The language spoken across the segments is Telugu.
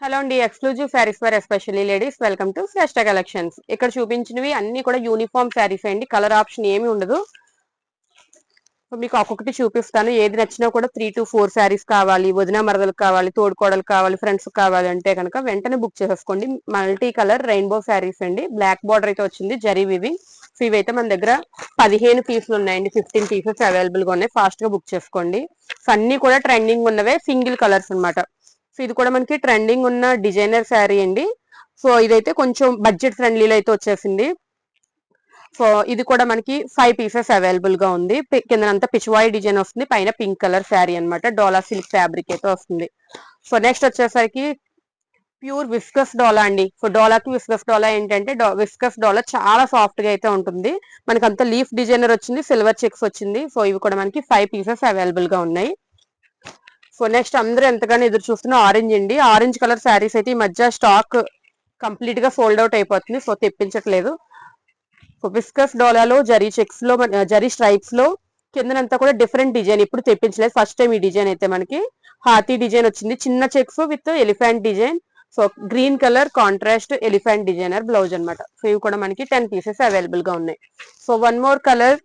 హలో అండి, exclusive saris for especially ladies. Welcome to Shreshta collections. ఇక్కడ చూపించినవి అన్ని కూడా యూనిఫామ్ శారీస్ అండి. కలర్ ఆప్షన్ ఏమి ఉండదు. మీకు ఒక్కొక్కటి చూపిస్తాను. ఏది నచ్చినా కూడా 3 to 4 శారీస్ కావాలి, వదిన మరదలు కావాలి, తోడుకోడలు కావాలి, ఫ్రెండ్స్ కావాలి అంటే కనుక వెంటనే బుక్ చేసేసుకోండి. మల్టీ కలర్ రెయిన్బో శారీస్ అండి. బ్లాక్ బార్డర్ అయితే వచ్చింది, జరీ వివింగ్. సో ఇవైతే మన దగ్గర 15 పీసులు ఉన్నాయండి. 15 పీసెస్ అవైలబుల్ గా ఉన్నాయి. ఫాస్ట్ గా బుక్ చేసుకోండి. సో అన్ని కూడా ట్రెండింగ్ ఉన్నవే, సింగిల్ కలర్స్ అనమాట. సో ఇది కూడా మనకి ట్రెండింగ్ ఉన్న డిజైనర్ శారీ అండి. సో ఇదైతే కొంచెం బడ్జెట్ ఫ్రెండ్లీలో అయితే వచ్చేసింది. సో ఇది కూడా మనకి 5 పీసెస్ అవైలబుల్ గా ఉంది. కిందనంతా పిచ్వాయి డిజైన్ వస్తుంది, పైన పింక్ కలర్ శారీ అనమాట. డోలా సిల్క్ ఫ్యాబ్రిక్ అయితే వస్తుంది. సో నెక్స్ట్ వచ్చేసరికి ప్యూర్ విస్కస్ డోలా అండి. సో డోలాకి విస్కస్ డోలా ఏంటంటే విస్కస్ డోలా చాలా సాఫ్ట్ గా అయితే ఉంటుంది. మనకి అంత లీఫ్ డిజైనర్ వచ్చింది, సిల్వర్ చెక్స్ వచ్చింది. సో ఇవి కూడా మనకి 5 పీసెస్ అవైలబుల్ గా ఉన్నాయి. సో నెక్స్ట్ అందరూ ఎంతగానో ఎదురు చూస్తున్న ఆరెంజ్ అండి. ఆరెంజ్ కలర్ శారీస్ అయితే ఈ మధ్య స్టాక్ కంప్లీట్ గా సోల్డ్ అవుట్ అయిపోతుంది. సో తెప్పించట్లేదు. సో విస్కస్ డోలాలో జరీ చెక్స్ లో జరీ స్ట్రైప్స్ లో కిందనంతా కూడా డిఫరెంట్ డిజైన్, ఇప్పుడు తెప్పించలేదు, ఫస్ట్ టైం ఈ డిజైన్ అయితే మనకి హాతీ డిజైన్ వచ్చింది. చిన్న checks with elephant design. So green colour contrast elephant designer blouse అనమాట. సో ఇవి కూడా మనకి 10 పీసెస్ అవైలబుల్ గా ఉన్నాయి. So one more colour.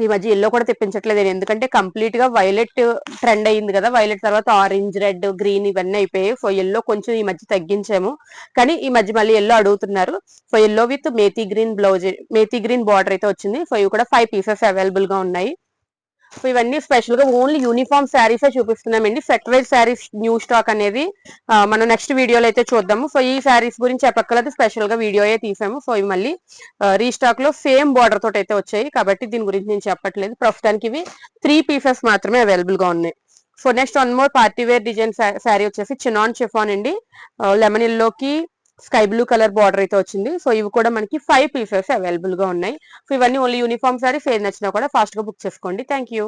ఈ మధ్య ఎల్లో కూడా తెప్పించట్లేదు, ఎందుకంటే కంప్లీట్ గా వైలెట్ ట్రెండ్ అయ్యింది కదా. వైలెట్ తర్వాత ఆరెంజ్, రెడ్, గ్రీన్ ఇవన్నీ అయిపోయాయి. సో ఎల్లో కొంచెం ఈ మధ్య తగ్గించాము, కానీ ఈ మధ్య మళ్ళీ ఎల్లో అడుగుతున్నారు. So yellow with methi green blouse, methi green border అయితే వచ్చింది. సో ఇవి కూడా 5 పీసెస్ అవైలబుల్ గా ఉన్నాయి. సో ఇవన్నీ స్పెషల్ గా ఓన్లీ యూనిఫామ్ శారీస్ చూపిస్తున్నామండి. Set wise saris new stock అనేది మనం నెక్స్ట్ వీడియోలో అయితే చూద్దాము. సో ఈ శారీస్ గురించి చెప్పక్కర్లేదు, స్పెషల్ గా వీడియో తీసాము. సో ఇవి మళ్ళీ రీస్టాక్ లో సేమ్ బార్డర్ తోటి అయితే వచ్చాయి, కాబట్టి దీని గురించి నేను చెప్పట్లేదు. ప్రస్తుతానికి ఇవి 3 పీసెస్ మాత్రమే అవైలబుల్ గా ఉన్నాయి. So next one more party wear design sari వచ్చేసి చినాన్ షిఫాన్ అండి. లెమన్ ఎల్లోకి స్కై బ్లూ కలర్ బార్డర్ అయితే వచ్చింది. సో ఇవి కూడా మనకి 5 పీసెస్ అవైలబుల్ గా ఉన్నాయి. సో ఇవన్నీ ఓన్లీ యూనిఫామ్ శారీస్. ఏది నచ్చినా కూడా ఫాస్ట్ గా బుక్ చేసుకోండి. Thank you.